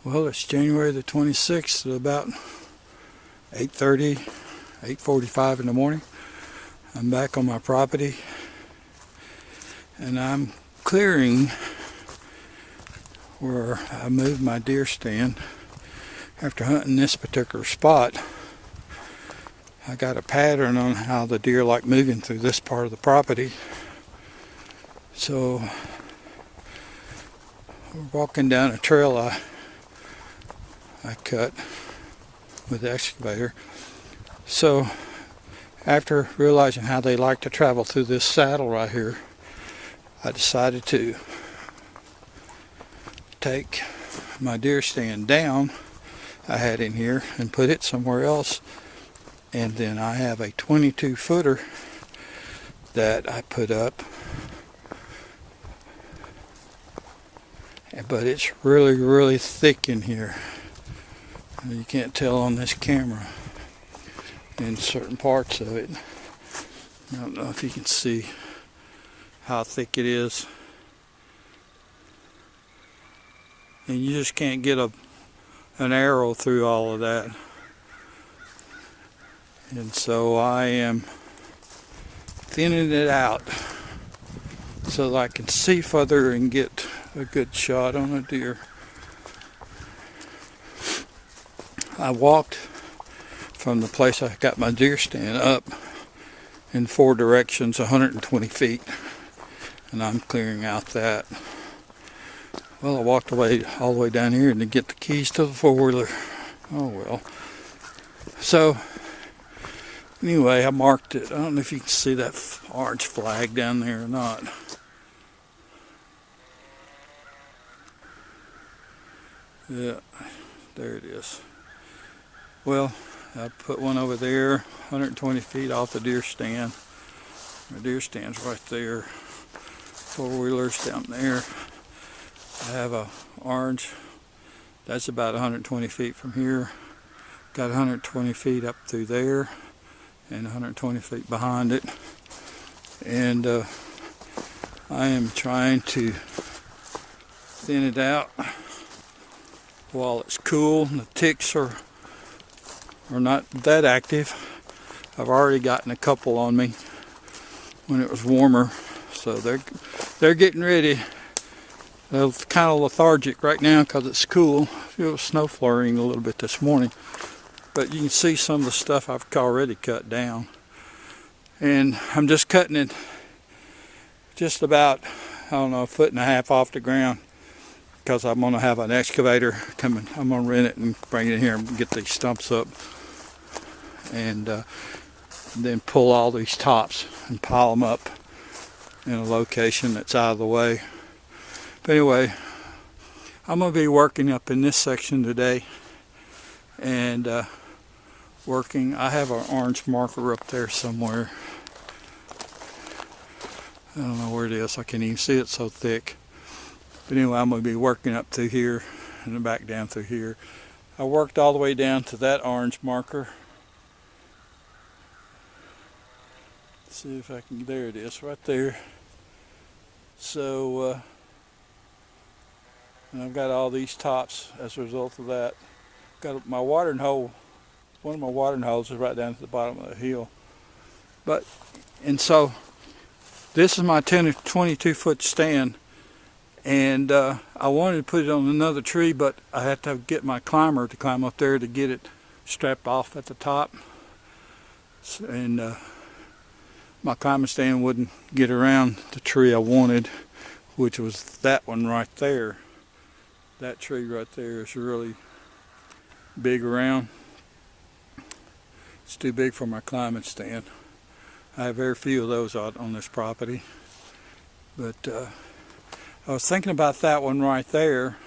Well, it's January the 26th at about 8:30, 8:45 in the morning. I'm back on my property and I'm clearing where I moved my deer stand. After hunting this particular spot, I got a pattern on how the deer like moving through this part of the property. So we're walking down a trail I cut with the excavator. So after realizing how they like to travel through this saddle right here, I decided to take my deer stand down I had in here and put it somewhere else. And then I have a 22-footer that I put up, but it's really thick in here. You can't tell on this camera in certain parts of it. I don't know if you can see how thick it is, and you just can't get an arrow through all of that. And so I am thinning it out so that I can see further and get a good shot on a deer. I walked from the place I got my deer stand up in 4 directions, 120 feet, and I'm clearing out that. Well, I walked away all the way down here to get the keys to the 4-wheeler. Oh well. So anyway, I marked it. I don't know if you can see that orange flag down there or not. Yeah, there it is. Well, I put one over there, 120 feet off the deer stand. My deer stand's right there. 4-wheeler's down there. I have a orange. That's about 120 feet from here. Got 120 feet up through there and 120 feet behind it. And I am trying to thin it out while it's cool and the ticks are not that active. I've already gotten a couple on me when it was warmer, so they're getting ready. They're kind of lethargic right now because it's cool. It was snow flurrying a little bit this morning, but you can see some of the stuff I've already cut down. And I'm just cutting it just about, I don't know, 1.5 feet off the ground, because I'm going to have an excavator coming. I'm going to rent it and bring it here and get these stumps up, and then pull all these tops and pile them up in a location that's out of the way. But anyway, I'm going to be working up in this section today, and working. I have an orange marker up there somewhere. I don't know where it is. I can't even see it, so thick. But anyway, I'm going to be working up through here and then back down through here. I worked all the way down to that orange marker. Let's see if I can, there it is, right there. So, and I've got all these tops as a result of that. Got my watering hole, one of my watering holes is right down at the bottom of the hill. And so, this is my 22-foot stand. And I wanted to put it on another tree, but I had to get my climber to climb up there to get it strapped off at the top. And my climbing stand wouldn't get around the tree I wanted, which was that one right there. That tree right there is really big around. It's too big for my climbing stand. I have very few of those out on this property. But I was thinking about that one right there,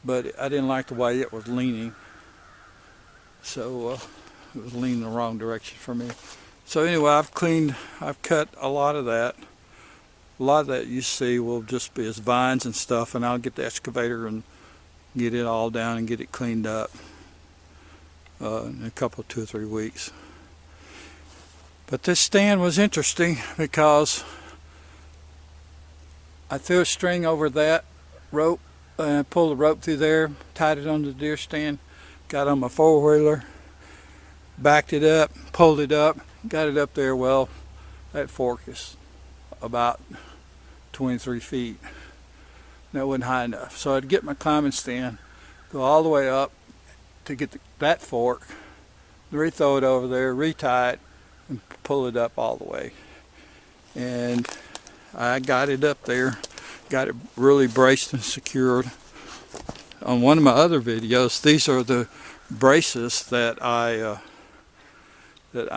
but I didn't like the way it was leaning. So it was leaning the wrong direction for me. So anyway, I've cut a lot of that. A lot of that you see will just be as vines and stuff, and I'll get the excavator and get it all down and get it cleaned up in a couple, 2 or 3 weeks. But this stand was interesting because I threw a string over that rope pulled the rope through there, tied it on the deer stand, got on my four-wheeler, backed it up, pulled it up, got it up there. Well, that fork is about 23 feet. That wasn't high enough. So I'd get my climbing stand, go all the way up to get that fork, re-throw it over there, retie it, and pull it up all the way. And I got it up there, got it really braced and secured. On one of my other videos, these are the braces that I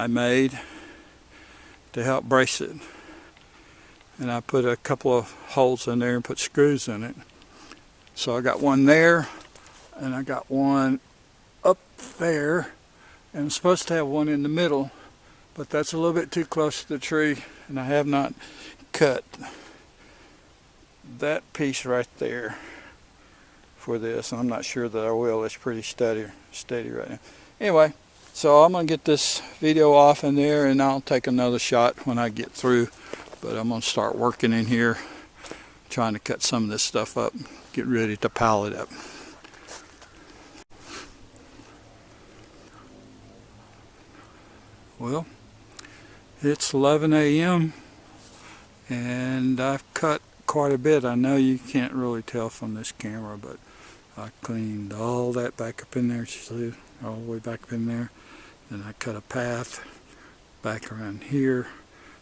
made to help brace it. And I put a couple of holes in there and put screws in it. So I got one there, and I got one up there, and I'm supposed to have one in the middle, but that's a little bit too close to the tree, and I have not cut that piece right there for this. I'm not sure that I will. It's pretty steady right now. Anyway, so I'm going to get this video off in there, and I'll take another shot when I get through. But I'm going to start working in here, trying to cut some of this stuff up, get ready to pile it up. Well, it's 11 a.m. and I've cut quite a bit. I know you can't really tell from this camera, but I cleaned all that back up in there, see, all the way back up in there. Then I cut a path back around here,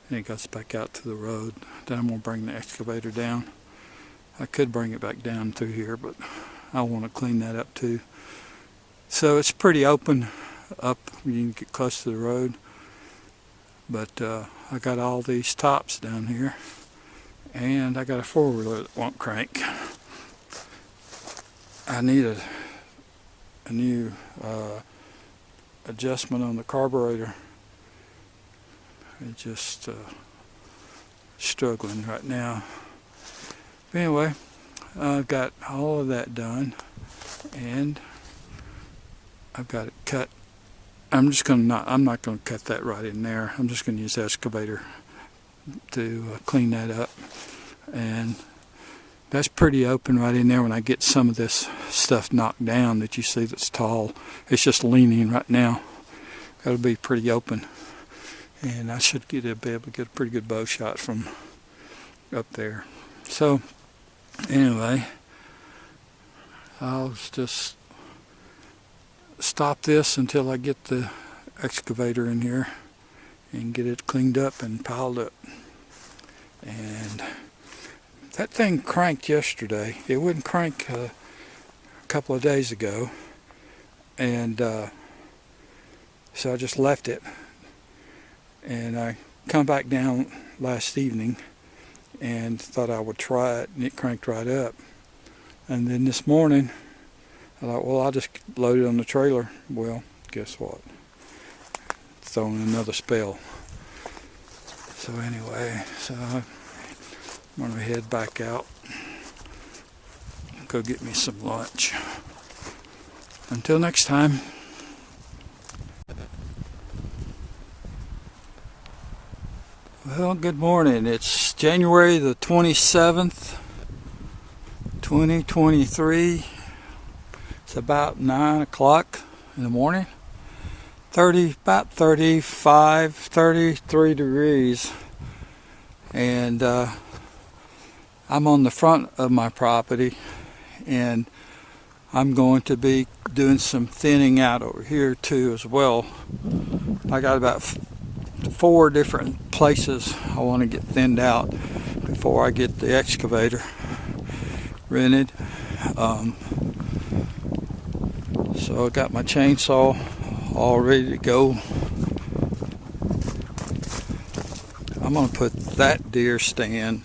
and it goes back out to the road. Then I'm going to bring the excavator down. I could bring it back down through here, but I want to clean that up too. So it's pretty open up, you can get close to the road. But I got all these tops down here, and I got a four-wheeler that won't crank. I need a new adjustment on the carburetor. It's just struggling right now. But anyway, I've got all of that done, and I've got it cut. I'm not going to cut that right in there. I'm just going to use the excavator to clean that up. And that's pretty open right in there. When I get some of this stuff knocked down that you see that's tall, it's just leaning right now. That'll be pretty open. And I should be able to get a pretty good bow shot from up there. So anyway, I'll just stop this until I get the excavator in here and get it cleaned up and piled up. And that thing cranked yesterday. It wouldn't crank a couple of days ago, and so I just left it. And I come back down last evening and thought I would try it, and it cranked right up. And then this morning I thought, well, I'll just load it on the trailer. Well, guess what? Throwing another spell. So anyway, I'm going to head back out and go get me some lunch. Until next time. Well, good morning. It's January the 27th, 2023. It's about 9 o'clock in the morning. About 35, 33 degrees. And I'm on the front of my property, and I'm going to be doing some thinning out over here too as well. I got about 4 different places I want to get thinned out before I get the excavator rented. So I got my chainsaw all ready to go. I'm going to put that deer stand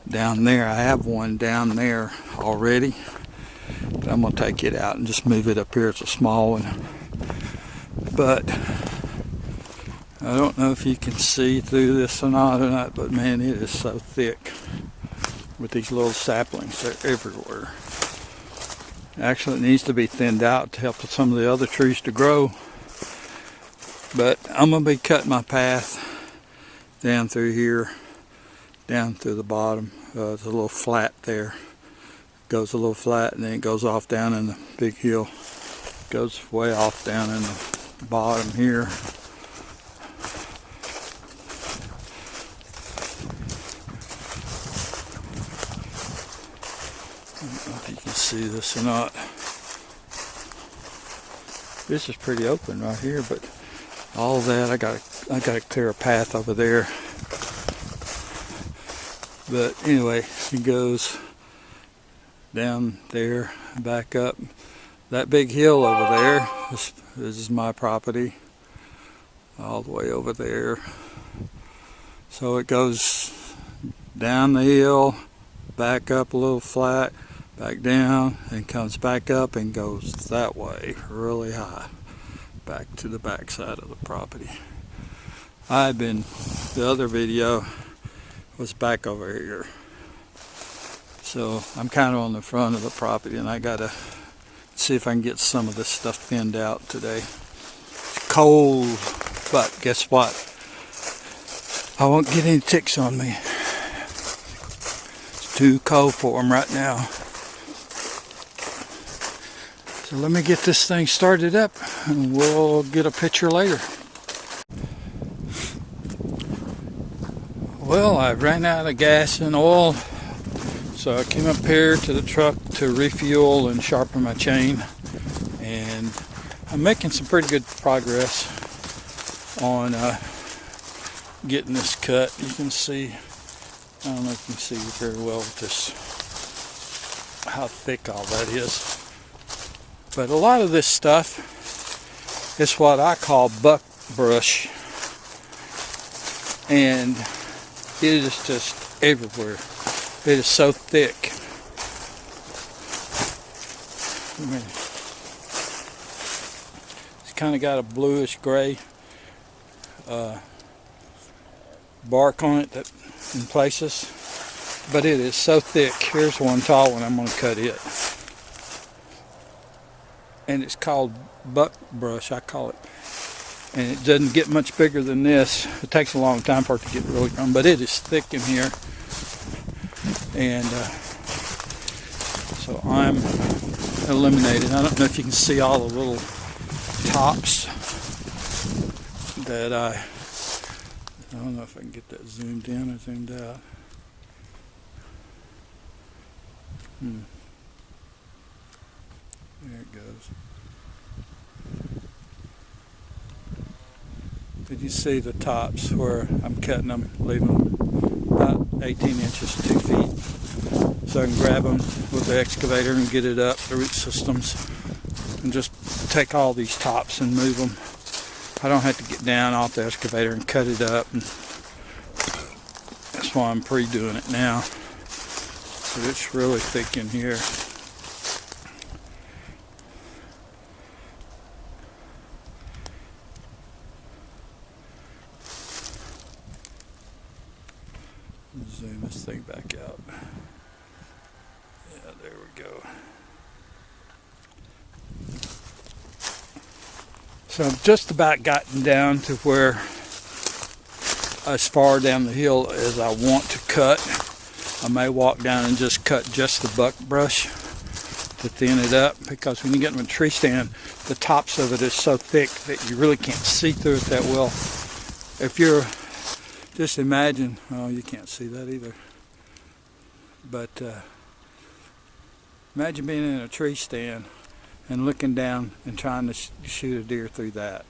down there. I have one down there already, but I'm going to take it out and just move it up here. It's a small one, but I don't know if you can see through this or not, but man, it is so thick with these little saplings. They're everywhere. Actually, it needs to be thinned out to help some of the other trees to grow. But I'm going to be cutting my path down through here, down through the bottom. There's a little flat there. goes a little flat, and then it goes off down in the big hill. Goes way off down in the bottom here. I don't know if you can see this or not. This is pretty open right here, but all that I got to clear a path over there. But anyway, it goes down there, back up. That big hill over there, this is my property, all the way over there. So it goes down the hill, back up a little flat, back down, and comes back up and goes that way, really high, back to the back side of the property. The other video was back over here. So I'm kind of on the front of the property, and I gotta see if I can get some of this stuff thinned out today. It's cold, but guess what? I won't get any ticks on me. It's too cold for them right now. So let me get this thing started up, and we'll get a picture later. Well, I ran out of gas and oil, so I came up here to the truck to refuel and sharpen my chain, and I'm making some pretty good progress on getting this cut. You can see, I don't know if you can see very well with this, how thick all that is. But a lot of this stuff is what I call buck brush, and it is just everywhere. It is so thick. It's kind of got a bluish gray bark on it that in places, but it is so thick. Here's one tall one. I'm going to cut it, and it's called buck brush, I call it. And it doesn't get much bigger than this. It takes a long time for it to get really grown, but it is thick in here. And so I'm eliminating. I don't know if you can see all the little tops that I don't know if I can get that zoomed in or zoomed out. There it goes. Did you see the tops where I'm cutting them, leaving them about 18 inches, 2 feet, so I can grab them with the excavator and get it up the root systems, and just take all these tops and move them. I don't have to get down off the excavator and cut it up, and that's why I'm pre-doing it now. But it's really thick in here. Zoom this thing back out. Yeah, there we go. So I've just about gotten down to where as far down the hill as I want to cut. I may walk down and just cut just the buck brush to thin it up, because when you get in a tree stand, the tops of it is so thick that you really can't see through it that well. If you're just imagine, oh, you can't see that either, but imagine being in a tree stand and looking down and trying to shoot a deer through that.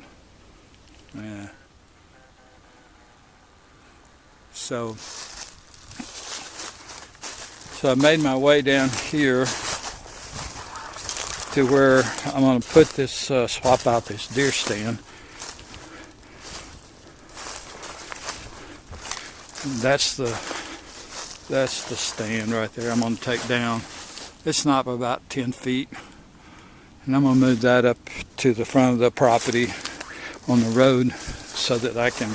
Yeah. So I made my way down here to where I'm going to put this, swap out this deer stand. That's the stand right there I'm going to take down. It's not about 10 feet. And I'm going to move that up to the front of the property on the road so that I can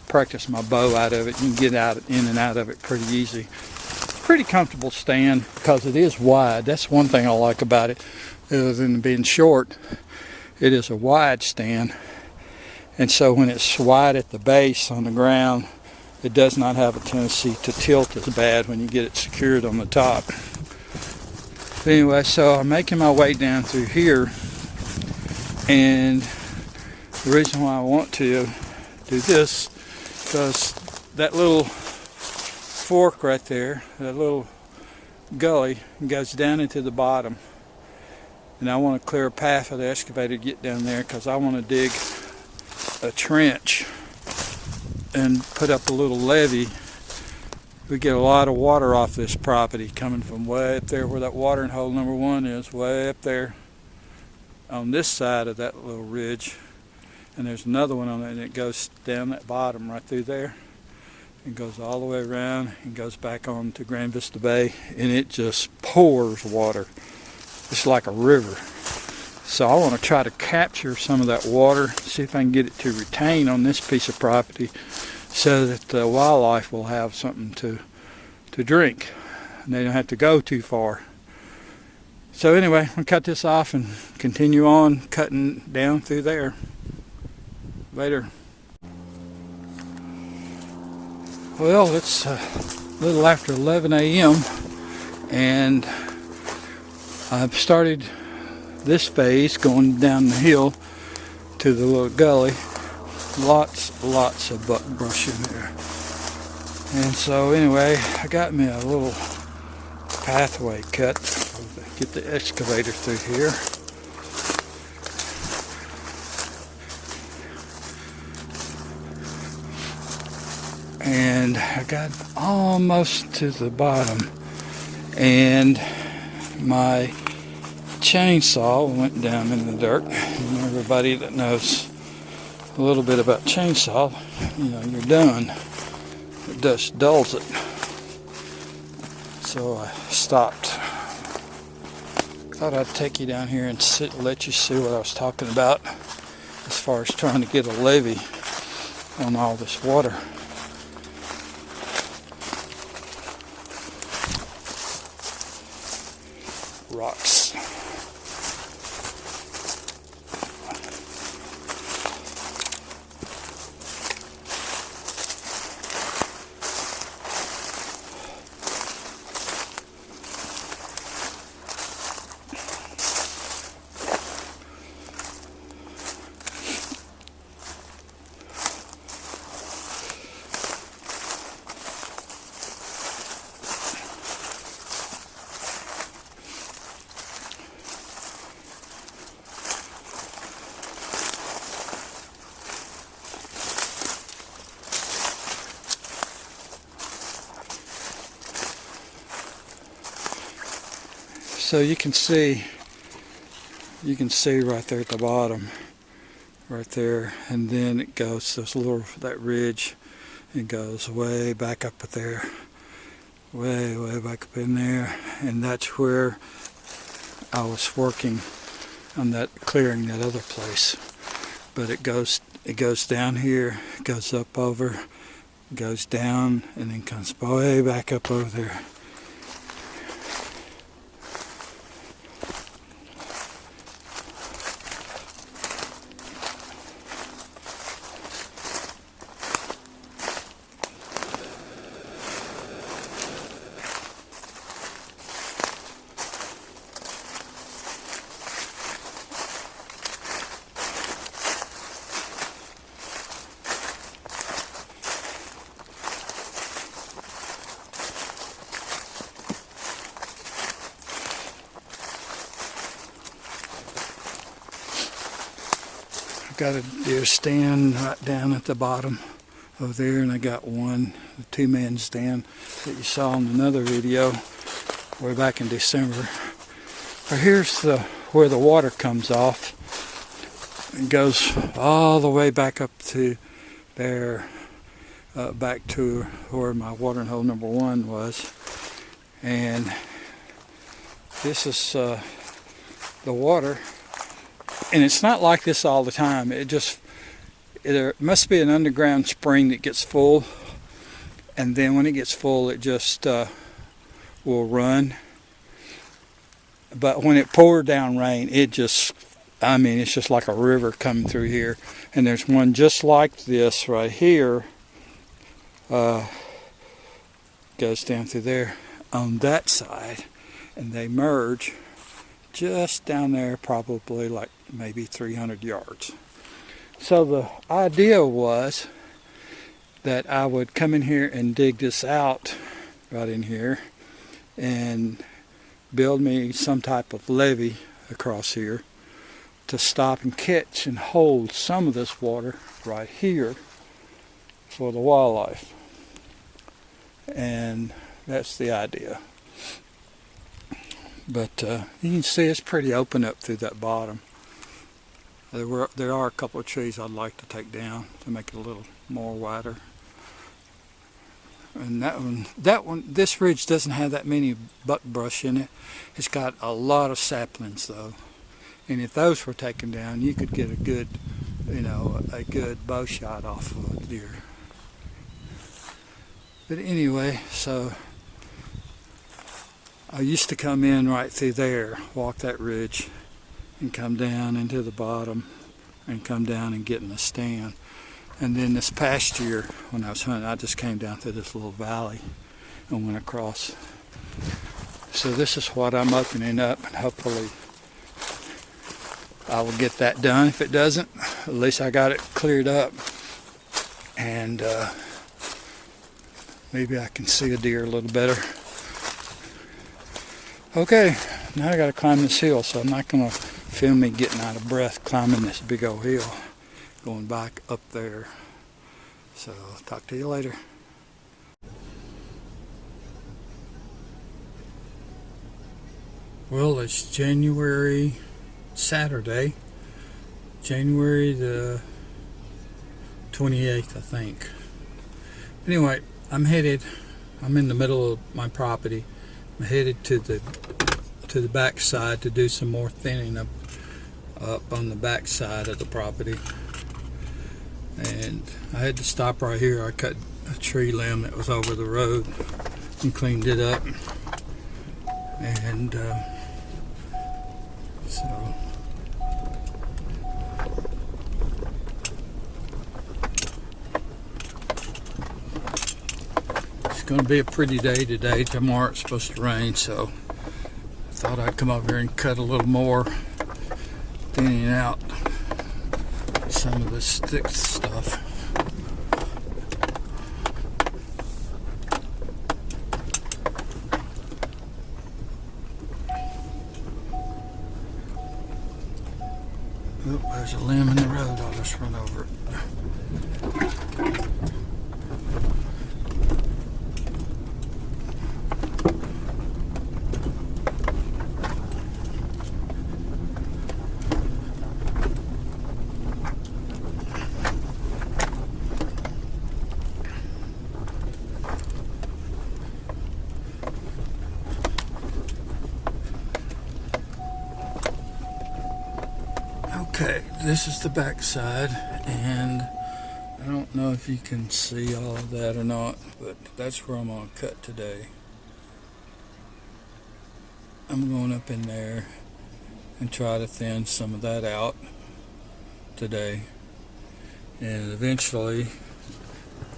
practice my bow out of it. You can get in and out of it pretty easy. Pretty comfortable stand because it is wide. That's one thing I like about it. Other than being short, it is a wide stand. And so when it's wide at the base on the ground, it does not have a tendency to tilt as bad when you get it secured on the top. But anyway, so I'm making my way down through here, and the reason why I want to do this, because that little fork right there, that little gully, goes down into the bottom, and I want to clear a path for the excavator to get down there, because I want to dig a trench and put up a little levee. We get a lot of water off this property coming from way up there where that watering hole number 1 is, way up there on this side of that little ridge. And there's another one on it, and it goes down that bottom right through there. It goes all the way around and goes back on to Grand Vista Bay, and it just pours water. It's like a river. So I want to try to capture some of that water, see if I can get it to retain on this piece of property, so that the wildlife will have something to drink, and they don't have to go too far. So anyway, I'm going to cut this off and continue on cutting down through there. Later. Well, it's a little after 11 a.m. and I've started this phase going down the hill to the little gully. Lots of buckbrush in there. And so anyway, I got me a little pathway cut. Get the excavator through here. And I got almost to the bottom, and my chainsaw went down in the dirt. And everybody that knows a little bit about chainsaw, you know, you're done. It just dulls it. So I stopped. Thought I'd take you down here and let you see what I was talking about as far as trying to get a levee on all this water. Rocks. So you can see right there at the bottom, right there, and then it goes that ridge, and goes way back up there, way back up in there, and that's where I was working on that, clearing that other place. But it goes down here, it goes up over, goes down, and then comes way back up over there. Got a deer stand right down at the bottom over there, and I got one, the 2-man stand that you saw in another video way back in December. But here's where the water comes off. It goes all the way back up to there, back to where my watering hole number 1 was. And this is the water. And it's not like this all the time. There must be an underground spring that gets full, and then when it gets full, it just will run. But when it poured down rain, it's just like a river coming through here. And there's one just like this right here, goes down through there on that side, and they merge just down there, probably like maybe 300 yards. So the idea was that I would come in here and dig this out right in here and build me some type of levee across here to stop and catch and hold some of this water right here for the wildlife. And that's the idea. But you can see it's pretty open up through that bottom. There are a couple of trees I'd like to take down to make it a little more wider. And this ridge doesn't have that many buckbrush in it. It's got a lot of saplings though. And if those were taken down, you could get a good, a good bow shot off of a deer. But anyway, so I used to come in right through there, walk that ridge, and come down into the bottom, and come down and get in the stand. And then this past year, when I was hunting, I just came down through this little valley and went across. So this is what I'm opening up, and hopefully I will get that done. If it doesn't, at least I got it cleared up, and maybe I can see a deer a little better. Okay, now I got to climb this hill, so I'm not going to film me getting out of breath climbing this big old hill, going back up there. So talk to you later. Well, it's Saturday, January the 28th, I think. Anyway, I'm in the middle of my property. I'm headed to the back side to do some more thinning up on the back side of the property. And I had to stop right here. I cut a tree limb that was over the road and cleaned it up. And so it's going to be a pretty day today. Tomorrow it's supposed to rain, so I thought I'd come over here and cut a little more, thinning out some of the stick stuff. Oh, there's a limb in the road. I'll just run over it. Okay, this is the back side, and I don't know if you can see all of that or not, but that's where I'm going to cut today. I'm going up in there and try to thin some of that out today. And eventually,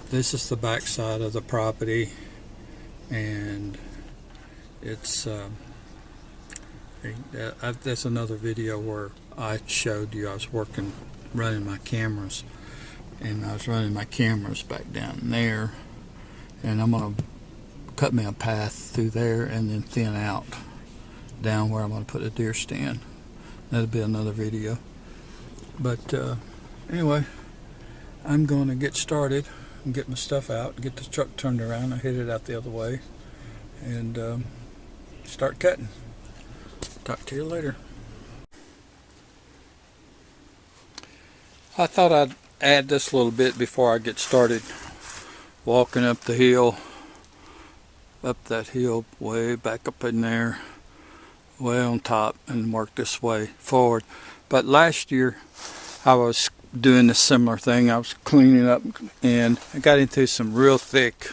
this is the back side of the property, and it's that's another video where I showed you I was running my cameras, and I was running my cameras back down there, and I'm going to cut me a path through there and then thin out down where I'm going to put a deer stand. That'll be another video. But anyway, I'm going to get started and get my stuff out, get the truck turned around. I hit it out the other way, and start cutting. Talk to you later. I thought I'd add this a little bit before I get started walking up the hill, up that hill way back up in there, way on top, and work this way forward. But last year I was doing a similar thing. I was cleaning up, and I got into some real thick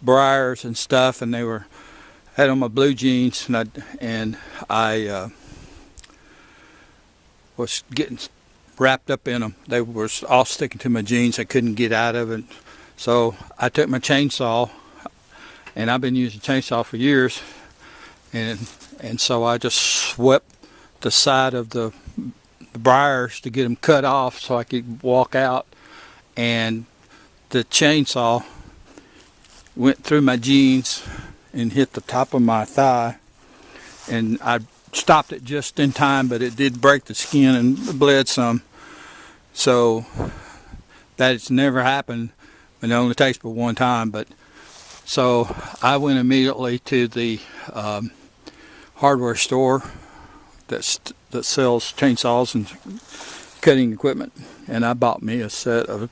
briars and stuff, and they had on my blue jeans, and I was getting wrapped up in them. They were all sticking to my jeans. I couldn't get out of it. So I took my chainsaw, and I've been using chainsaw for years, and and so I just swept the side of the briars to get them cut off so I could walk out, and the chainsaw went through my jeans and hit the top of my thigh, and I stopped it just in time, but it did break the skin and bled some. So that's never happened, and it only takes but one time. But so I went immediately to the hardware store that sells chainsaws and cutting equipment, and I bought me a set of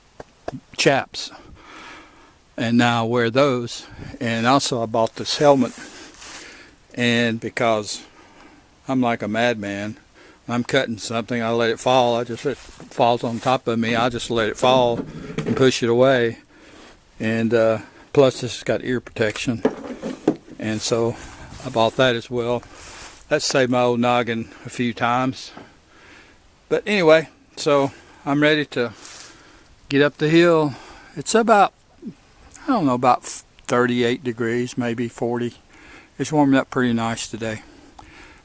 chaps, and now I wear those. And also I bought this helmet, and because I'm like a madman, I'm cutting something, I let it fall, if it falls on top of me, I just let it fall and push it away. And plus this has got ear protection, and so I bought that as well. That saved my old noggin a few times. But anyway, so I'm ready to get up the hill. It's about, I don't know, about 38 degrees, maybe 40. It's warming up pretty nice today.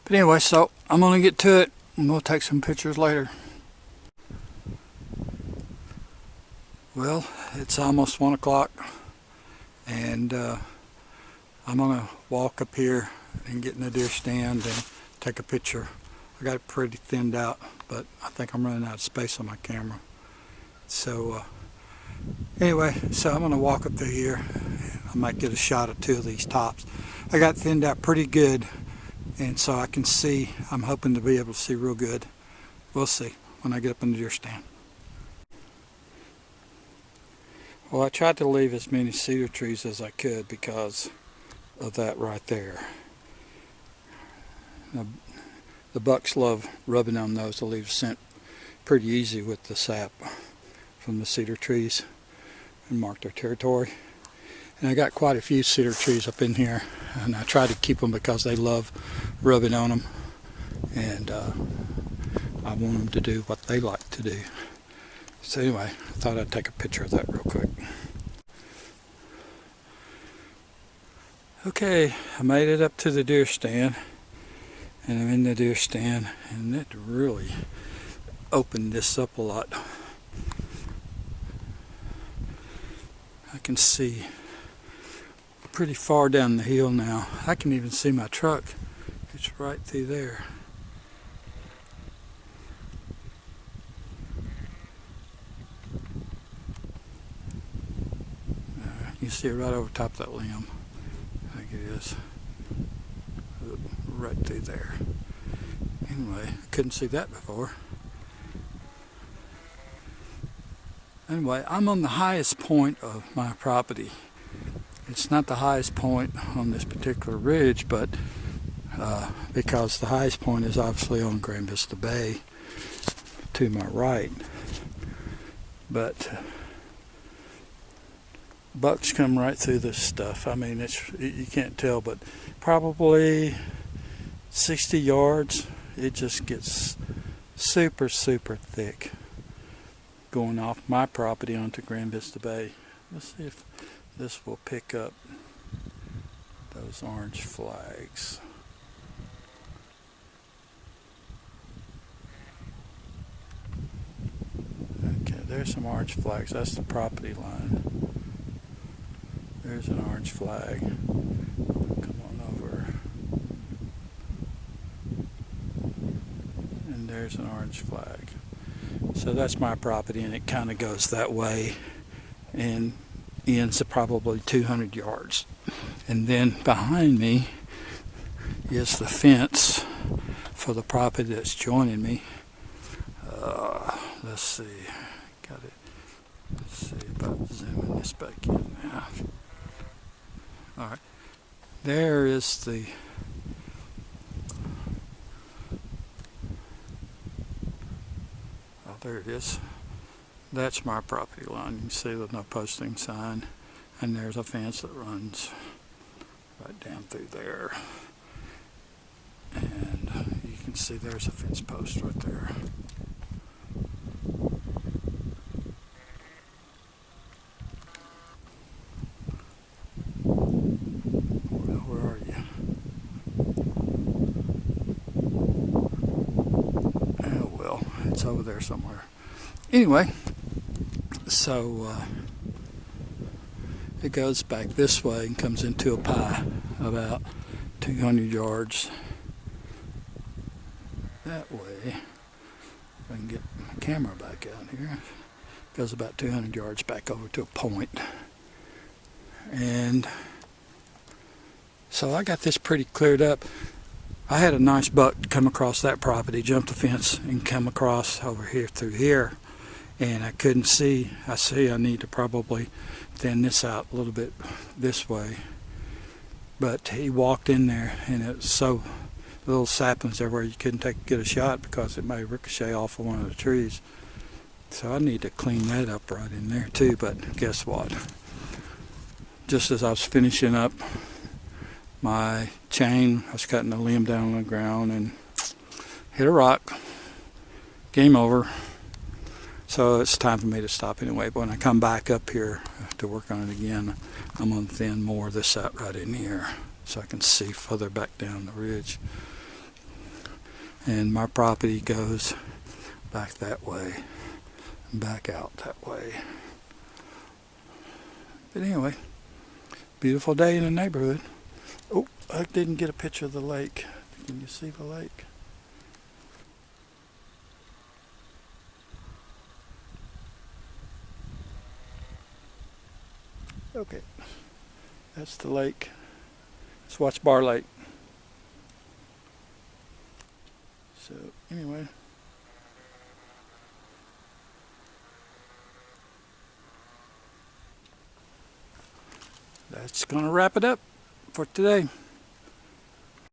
But anyway, so I'm gonna get to it, and we'll take some pictures later. Well, it's almost 1 o'clock, and I'm gonna walk up here and get in the deer stand and take a picture. I got it pretty thinned out, but I think I'm running out of space on my camera. So anyway, so I'm gonna walk up through here. I might get a shot of 2 of these tops. I got thinned out pretty good, and so I can see. I'm hoping to be able to see real good. We'll see when I get up in the deer stand. Well, I tried to leave as many cedar trees as I could because of that right there. Now, the bucks love rubbing on those to leave scent pretty easy with the sap from the cedar trees and mark their territory. And I got quite a few cedar trees up in here, and I try to keep them because they love rubbing on them, and I want them to do what they like to do. So anyway, I thought I'd take a picture of that real quick. Okay, I made it up to the deer stand, and I'm in the deer stand, and it really opened this up a lot. I can see pretty far down the hill now. I can even see my truck. It's right through there. You can see it right over top of that limb. I think it is. Right through there. Anyway, I couldn't see that before. Anyway, I'm on the highest point of my property. It's not the highest point on this particular ridge, but because the highest point is obviously on Grand Vista Bay to my right. But bucks come right through this stuff. I mean, you can't tell, but probably 60 yards, it just gets super, super thick going off my property onto Grand Vista Bay. Let's see if this will pick up those orange flags. Okay, there's some orange flags. That's the property line. There's an orange flag. Come on over. And there's an orange flag. So that's my property, and it kind of goes that way and ends at probably 200 yards. And then behind me is the fence for the property that's joining me. Let's see. Got it. Let's see about zooming this back in now. All right. There is the there it is. That's my property line. You can see the no posting sign, and there's a fence that runs right down through there. And you can see there's a fence post right there. Where are you? over there somewhere. Anyway, so it goes back this way and comes into a pie about 200 yards that way. If I can get my camera back out here. Goes about 200 yards back over to a point. And so I got this pretty cleared up. I had a nice buck come across that property, jump the fence and come across over here through here, and I couldn't see. I see I need to probably thin this out a little bit this way, but he walked in there and it was so little saplings everywhere you couldn't get a shot because it may ricochet off of one of the trees. So I need to clean that up right in there too. But guess what, just as I was finishing up my chain, I was cutting a limb down on the ground and hit a rock. Game over. So it's time for me to stop anyway. But when I come back up here to work on it again, I'm going to thin more of this out right in here so I can see further back down the ridge. And my property goes back that way and back out that way. But anyway, beautiful day in the neighborhood. Oh, I didn't get a picture of the lake. Can you see the lake? Okay, that's the lake. Let's watch Bar Lake. So anyway, that's gonna wrap it up for today.